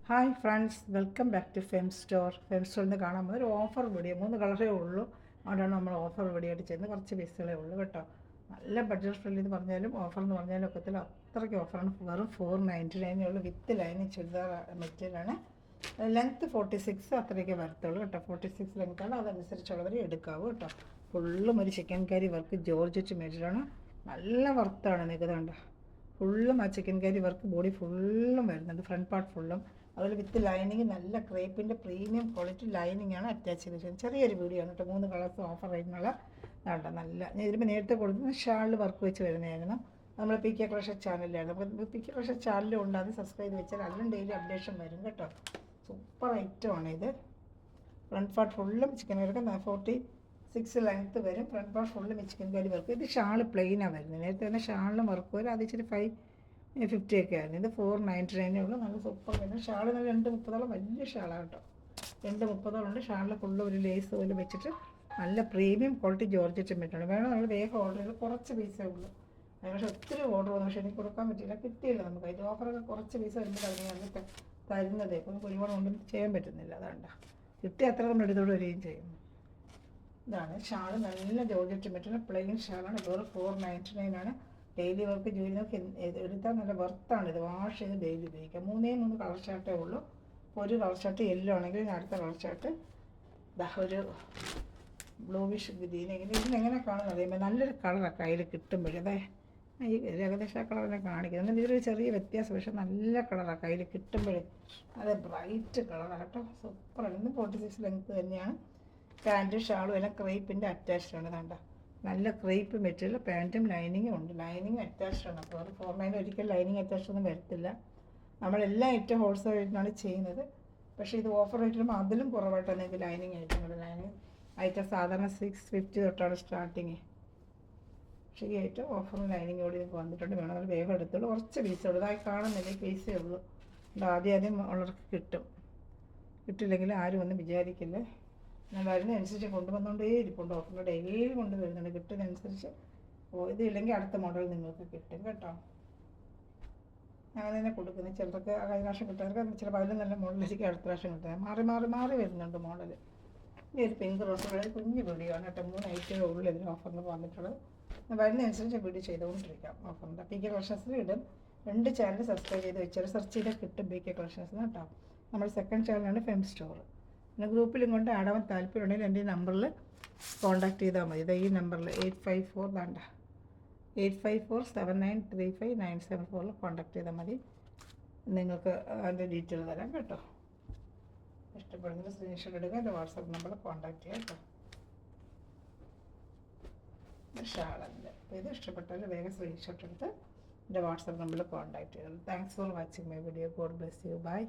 Hi friends, welcome back to Fem Store. Fem സ്റ്റോറിൽ നിന്ന് കാണാൻ പോകുന്ന ഒരു ഓഫർ വീഡിയോ. 3 കളറേ ഉള്ളൂ, അതുകൊണ്ടാണ് നമ്മൾ ഓഫർ വീഡിയോ ആയിട്ട് ചെയ്യുന്നത്. കുറച്ച് പീസുകളേ ഉള്ളൂ കേട്ടോ. നല്ല ബഡ്ജറ്റ് ഫ്രണ്ട്ലി എന്ന് പറഞ്ഞാലും ഓഫർ എന്ന് പറഞ്ഞാലും ഒക്കത്തിൽ അത്രയ്ക്ക് ഓഫറാണ്. വെറും 499 ഉള്ളൂ. വിത്ത് ലൈനിങ് ചുരിദാർ മെറ്റീരിയലാണ്. ലെങ്ത്ത് 46 അത്രയൊക്കെ വരത്തുള്ളൂ കേട്ടോ. 46 ലെങ്ത്താണ്, അതനുസരിച്ചുള്ളവർ എടുക്കാവൂ കേട്ടോ. ഫുള്ളും ഒരു ചിക്കൻ കറി വർക്ക് ജോർജറ്റ് മെറ്റീരിയലാണ്. നല്ല വർത്താണ് നിൽക്കുന്നുണ്ട്. ഫുള്ളും ആ ചിക്കൻ കറി വർക്ക് ബോഡി ഫുള്ളും വരുന്നുണ്ട്, ഫ്രണ്ട് പാർട്ട് ഫുള്ളും. അതുപോലെ വിത്ത് ലൈനിങ് നല്ല ക്രേപ്പിൻ്റെ പ്രീമിയം ക്വാളിറ്റി ലൈനിങ് ആണ് അറ്റാച്ച് ചെയ്തിരിക്കുന്നത്. ചെറിയൊരു വീഡിയോ ആണ് കേട്ടോ. 3 കളേഴ്സ് ഓഫർ റേറ്റിനുള്ള കേട്ടോ. നല്ല ഞാൻ ഇതിപ്പോൾ നേരത്തെ കൊടുക്കുന്ന ഷാളിൽ വർക്ക് വെച്ച് വരുന്നതായിരുന്നു. നമ്മൾ പി കെ ക്രഷർ ചാനലിലാണ്. അപ്പോൾ പി കെ ക്രഷർ ചാനലും ഉണ്ട്, അത് സബ്സ്ക്രൈബ് വെച്ചാൽ അതിലും ഡെയിലി അപ്ഡേഷൻ വരും കേട്ടോ. സൂപ്പർ ഐറ്റമാണ് ഇത്. ഫ്രണ്ട് പാർട്ട് ഫുള്ളും ചിക്കൻ കറിക്ക് 46 ലെങ്ത്ത് വരും. ഫ്രണ്ട് പാർട്ട് ഫുള്ളും ചിക്കൻ കറി വർക്ക്. ഇത് ഷാൾ പ്ലെയിനാണ് വരുന്നത്. നേരത്തെ തന്നെ ഷാളിലും വർക്ക് വരും. അത് ഇച്ചിരി 550 ഒക്കെ ആയിരുന്നു. ഇത് 499 ഉള്ളൂ. നല്ല സൂപ്പർ വരുന്നത്. ഷാൾ നല്ല 230 വലിയ ഷാളാണ് കേട്ടോ. 230 ഉണ്ട്. ഷാളിൽ ഫുള്ള് ഒരു ലേസ് പോലെ വെച്ചിട്ട് നല്ല പ്രീമിയം ക്വാളിറ്റി ജോർജറ്റ് മെറ്റീരിയൽ വേണം. നമ്മൾ വേഗം ഓർഡർ ചെയ്ത് കുറച്ച് പീസേ ഉള്ളൂ. പക്ഷേ ഒത്തിരി ഓർഡർ വന്നു, പക്ഷേ എനിക്ക് കൊടുക്കാൻ പറ്റില്ല, കിട്ടിയില്ല നമുക്ക്. അതിൻ്റെ ഓഫറൊക്കെ കുറച്ച് പീസ് വരുമ്പോൾ അതിന് തരുന്നത്. ഇപ്പം ഒരുപാട് കൊണ്ടും ചെയ്യാൻ പറ്റുന്നില്ല. അതുകൊണ്ടാണ് കിട്ടി അത്ര നമ്മൾ എടുത്തോട് വരികയും ചെയ്യുന്നു. ഇതാണ് ഷാൾ. നല്ല ജോർജറ്റ് മെറ്റീരിയൽ പ്ലെയിൻ ഷാളാണ്. വെറും 499 ആണ്. ഡെയിലി വർക്ക് ജോലിനൊക്കെ എടുത്താൽ നല്ല വർത്താണ്. ഇത് വാഷ് ചെയ്ത് ഡെയിലി ഉപയോഗിക്കാം. 3 കളർ ഷർട്ടേ ഉള്ളൂ. ഒരു കളർ ഷർട്ട് യെല്ലോ ആണെങ്കിൽ അടുത്ത കളർ ഷർട്ട് ഒരു ബ്ലൂവിഷ് ഗ്രീൻ. ഇതിനെങ്ങനെ കാണുന്നത് അറിയുമ്പോൾ നല്ലൊരു കളറാണ് കയ്യിൽ കിട്ടുമ്പോഴേ. അതെ, ഈ ഏകദേശം ആ കളറിനെ കാണിക്കുന്നത്. എന്നാൽ ഇതിലൊരു ചെറിയ വ്യത്യാസം, പക്ഷേ നല്ല കളറാണ് കയ്യിൽ കിട്ടുമ്പോഴേ. അത് ബ്രൈറ്റ് കളറാണ് കേട്ടോ. സൂപ്പറാണ്. ഇന്ന് 46 ലെങ്ത്ത് തന്നെയാണ്. പാൻറ്റും ഷാളും എല്ലാം ക്രേപ്പിൻ്റെ അറ്റാച്ച്ഡ് ആണ്. വേണ്ട നല്ല ക്രേപ്പ് മെറ്റീരിയൽ. പാൻറ്റും ലൈനിങ്ങും ഉണ്ട്. ലൈനിങ് അറ്റാച്ച്ഡ് ആണ്. അപ്പോൾ 499 ഒരിക്കലും ലൈനിങ് അറ്റാച്ച്ഡ് ഒന്നും വരത്തില്ല. നമ്മളെല്ലാം ഏറ്റവും ഹോൾസെയിൽ റേറ്റിനാണ് ചെയ്യുന്നത്. പക്ഷേ ഇത് ഓഫർ റേറ്റിലും അതിലും കുറവായിട്ടാണ് നിങ്ങൾക്ക് ലൈനിങ് ഐറ്റങ്ങൾ. ലൈനിങ് ഐറ്റം സാധാരണ 650 തൊട്ടാണ് സ്റ്റാർട്ടിങ്. പക്ഷേ ഈ ഏറ്റവും ഓഫറും ലൈനിങ്ങോട് നിങ്ങൾക്ക് വന്നിട്ടുണ്ട്. വേണമെങ്കിൽ വേഗം എടുത്തുള്ളൂ. കുറച്ച് പീസേ ഉള്ളൂ. ഇതായി കാണുന്നില്ല, ഈ പീസേ ഉള്ളൂ. ആദ്യം ഉള്ളവർക്ക് കിട്ടും. കിട്ടില്ലെങ്കിൽ ആരും ഒന്നും വിചാരിക്കില്ലേ. ഞാൻ വരുന്നതനുസരിച്ച് കൊണ്ടുവന്നുകൊണ്ടേ ഇരിപ്പുണ്ട്. ഓഫറിൽ ഡെയിലി കൊണ്ടുവരുന്നുണ്ട്. കിട്ടുന്നതനുസരിച്ച് ഇതില്ലെങ്കിൽ അടുത്ത മോഡൽ നിങ്ങൾക്ക് കിട്ടും കേട്ടോ. അങ്ങനെ തന്നെ കൊടുക്കുന്നത്. ചിലർക്ക് കഴിഞ്ഞ പ്രാവശ്യം കിട്ടുന്നവർക്ക് ചിലപ്പോൾ അതിലും നല്ല മോഡലായിരിക്കും അടുത്ത പ്രാവശ്യം കിട്ടുന്നത്. മാറി മാറി മാറി വരുന്നുണ്ട് മോഡൽ. ഈ ഒരു പിങ്ക് റോസ് കുഞ്ഞ് വീഡിയോ ആണ് കേട്ടോ. 3 ഐറ്റമേ ഉള്ളൂ ഇതിന് ഓഫറിൽ വന്നിട്ടുള്ളത്. വരുന്നതനുസരിച്ച് വീഡിയോ ചെയ്തുകൊണ്ടിരിക്കാം. ഓഫറിൻ്റെ പി കെ കളക്ഷൻസിൽ ഇടും. 2 ചാനൽ സബ്സ്ക്രൈബ് ചെയ്ത് വെച്ചാൽ സെർച്ച് ചെയ്താൽ കിട്ടും പി കെ കളക്ഷൻസ് കേട്ടോ. നമ്മുടെ സെക്കൻഡ് ചാനലാണ് ഫെം സ്റ്റോർ. പിന്നെ ഗ്രൂപ്പിലും കൊണ്ട് ആഡ് ആവാൻ താല്പര്യമുണ്ടെങ്കിൽ എൻ്റെ ഈ നമ്പറിൽ കോൺടാക്ട് ചെയ്താൽ മതി. ഇത് ഈ നമ്പറിൽ 854 വേണ്ട 854793597 കോൺടാക്ട് ചെയ്താൽ മതി. നിങ്ങൾക്ക് അതിൻ്റെ ഡീറ്റെയിൽ തരാം കേട്ടോ. ഇഷ്ടപ്പെടുന്നതിന് സ്ക്രീൻഷോട്ട് എടുക്കുക. എൻ്റെ വാട്സാപ്പ് നമ്പറിൽ കോൺടാക്ട് ചെയ്യാം കേട്ടോ. ഷാളൻ്റെ ഇത് ഇഷ്ടപ്പെട്ടാൽ വേഗം സ്ക്രീൻഷോട്ട് എടുത്ത് എൻ്റെ വാട്സാപ്പ് നമ്പറിൽ കോൺടാക്ട് ചെയ്തോളൂ. Thanks for watching my video. God bless you. By.